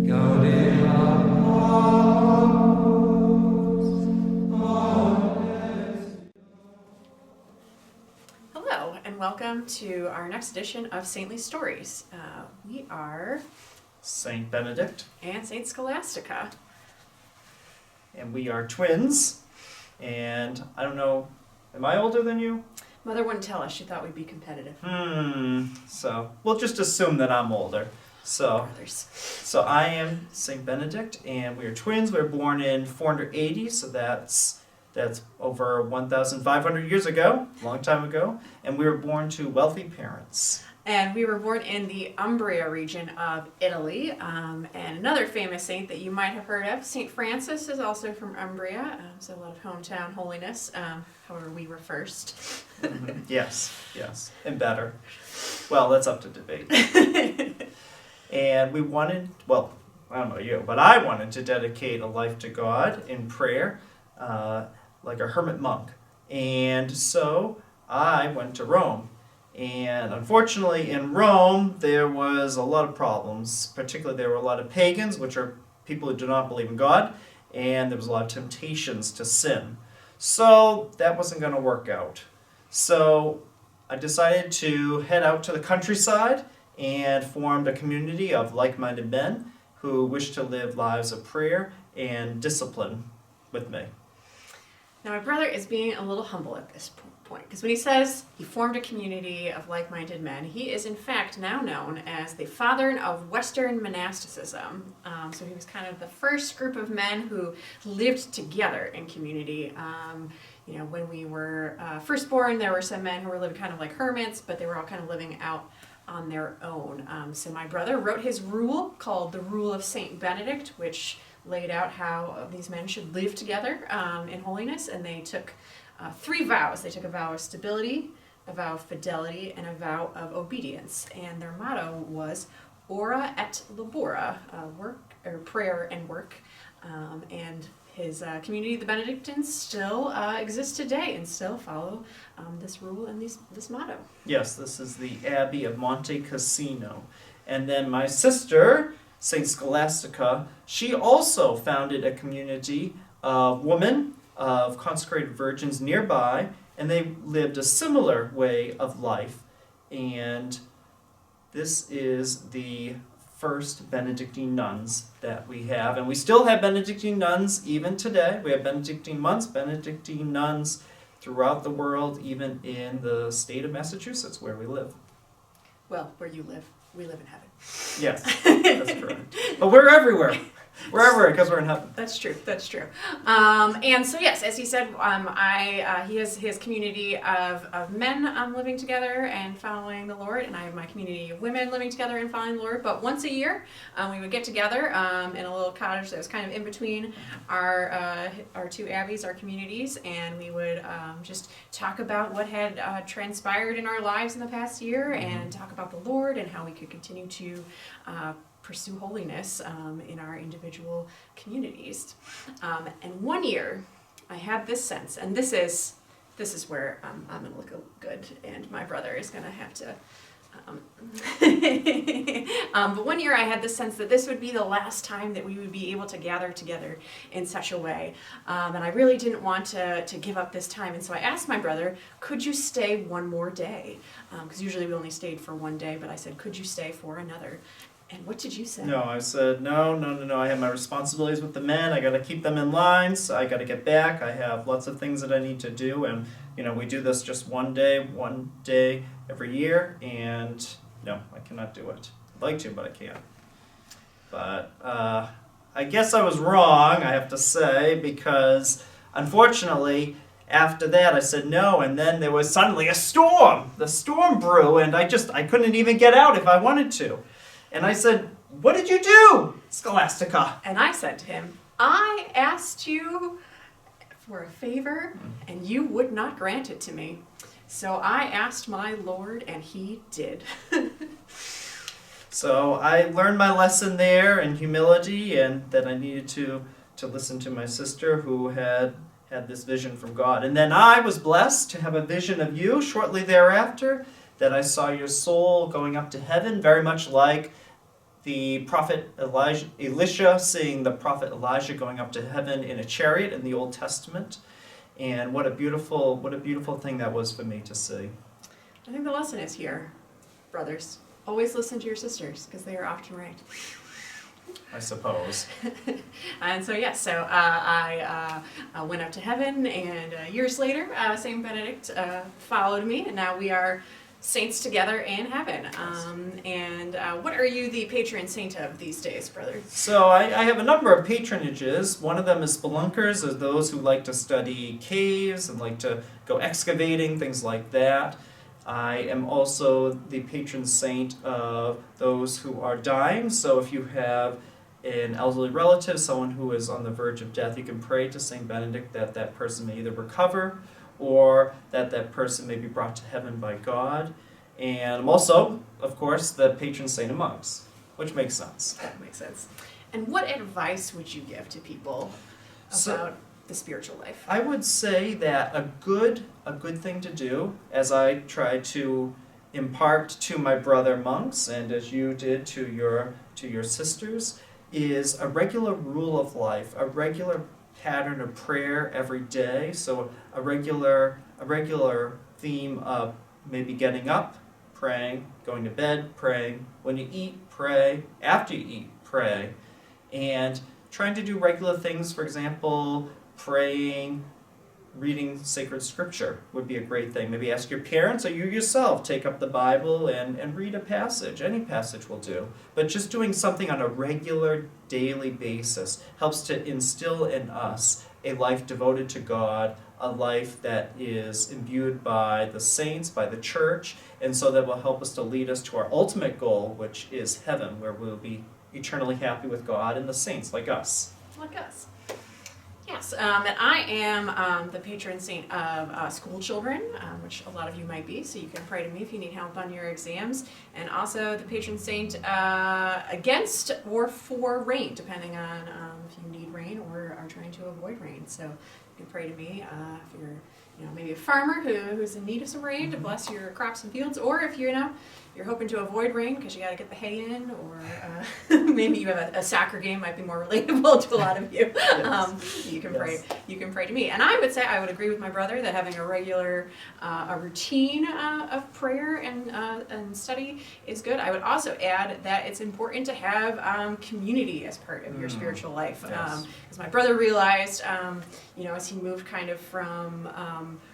Hello, and welcome to our next edition of Saintly Stories. We are Saint Benedict, and Saint Scholastica. and we are twins. And I don't know, am I older than you? Mother wouldn't tell us. She thought we'd be competitive. So we'll just assume that I'm older. Brothers. So I am Saint Benedict, and we are twins. We were born in 480, so that's over 1,500 years ago, a long time ago. And we were born to wealthy parents. And we were born in the Umbria region of Italy. And another famous saint that you might have heard of, St. Francis, is also from Umbria. So a lot of hometown holiness. However, we were first. Yes, and better. Well, that's up to debate. And we wanted, well, I don't know you, but I wanted to dedicate a life to God in prayer, like a hermit monk. And so I went to Rome. And unfortunately, in Rome, there was a lot of problems. Particularly, there were a lot of pagans, which are people who do not believe in God, and there was a lot of temptations to sin. So that wasn't going to work out. So I decided to head out to the countryside and formed a community of like-minded men who wished to live lives of prayer and discipline with me. Now, my brother is being a little humble at this point, because when he says he formed a community of like-minded men, he is in fact now known as the father of Western monasticism. So he was kind of the first group of men who lived together in community. When we were first born, there were some men who were living kind of like hermits, but they were all kind of living out on their own. So my brother wrote his rule called the Rule of Saint Benedict, which laid out how these men should live together in holiness, and they took 3 vows. They took a vow of stability, a vow of fidelity, and a vow of obedience. And their motto was ora et labora, work or prayer and work. And his community, the Benedictines, still exist today and still follow this rule and this motto. Yes, this is the Abbey of Monte Cassino. And then my sister, Saint Scholastica, she also founded a community of women, of consecrated virgins nearby, and they lived a similar way of life. And this is the first Benedictine nuns that we have. And we still have Benedictine nuns even today. We have Benedictine monks, Benedictine nuns throughout the world, even in the state of Massachusetts where we live. Well, where you live. We live in heaven. Yes, that's correct. But we're everywhere. We're everywhere because we're in heaven. That's true. And so yes, as he said, he has his community of men living together and following the Lord, and I have my community of women living together and following the Lord. But once a year, we would get together in a little cottage that was kind of in between our 2 abbeys, our communities, and we would just talk about what had transpired in our lives in the past year, and talk about the Lord and how we could continue to pursue holiness in our individual communities. And one year, I had this sense, and this is where I'm going to look good, and my brother is going to have to. But one year, I had this sense that this would be the last time that we would be able to gather together in such a way, and I really didn't want to give up this time. And so I asked my brother, "Could you stay one more day?" Because usually we only stayed for one day, but I said, "Could you stay for another?" And what did you say? No, I said, no. I have my responsibilities with the men. I got to keep them in line. So I got to get back. I have lots of things that I need to do. And, we do this just one day every year. And no, I cannot do it. I'd like to, but I can't. But I guess I was wrong, I have to say, because unfortunately, after that, I said no, and then there was suddenly a storm. The storm brew, and I couldn't even get out if I wanted to. And I said, "What did you do, Scholastica?" And I said to him, "I asked you for a favor, and you would not grant it to me. So I asked my Lord, and he did." So I learned my lesson there in humility, and that I needed to listen to my sister who had this vision from God. And then I was blessed to have a vision of you shortly thereafter, that I saw your soul going up to heaven, very much like the prophet Elisha seeing the prophet Elijah going up to heaven in a chariot in the Old Testament. And what a beautiful thing that was for me to see. I think the lesson is here, brothers. Always listen to your sisters, because they are often right. I suppose. And so, yes, so I went up to heaven, and years later, St. Benedict followed me, and now we are saints together in heaven. And what are you the patron saint of these days, brother? So I have a number of patronages. One of them is spelunkers, as those who like to study caves and like to go excavating, things like that. I am also the patron saint of those who are dying. So if you have an elderly relative, someone who is on the verge of death, you can pray to St. Benedict that that person may either recover or that that person may be brought to heaven by God. And I'm also, of course, the patron saint of monks, which makes sense. That makes sense. And what advice would you give to people about the spiritual life? I would say that a good thing to do, as I try to impart to my brother monks, and as you did to your sisters, is a regular rule of life, a regular pattern of prayer every day. So a regular theme of maybe getting up, praying, going to bed, praying, when you eat, pray, after you eat, pray, and trying to do regular things. For example, praying, reading sacred scripture would be a great thing. Maybe ask your parents or you yourself, take up the Bible and read a passage. Any passage will do. But just doing something on a regular, daily basis helps to instill in us a life devoted to God, a life that is imbued by the saints, by the church, and so that will help us to lead us to our ultimate goal, which is heaven, where we'll be eternally happy with God and the saints like us. Like us. Yes, and I am the patron saint of school children, which a lot of you might be, so you can pray to me if you need help on your exams, and also the patron saint against or for rain, depending on if you need rain or are trying to avoid rain. So you can pray to me if you're maybe a farmer who's in need of some rain to bless your crops and fields, or if you're hoping to avoid rain because you got to get the hay in, or maybe you have a soccer game, might be more relatable to a lot of you. Yes. You can pray. You can pray to me, and I would say I would agree with my brother that having a regular, a routine of prayer and study is good. I would also add that it's important to have community as part of your spiritual life, Yes. as my brother realized, as he moved kind of from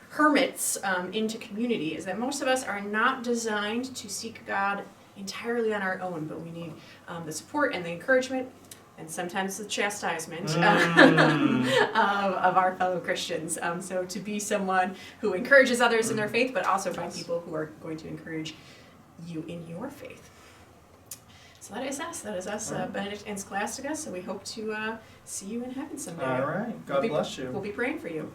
hermits into community, is that most of us are not designed to seek God entirely on our own, but we need the support and the encouragement and sometimes the chastisement of our fellow Christians. So to be someone who encourages others in their faith, but also find people who are going to encourage you in your faith. So that is us. That is us, Benedict and Scholastica. So we hope to see you in heaven someday. All right. God bless you. We'll be praying for you.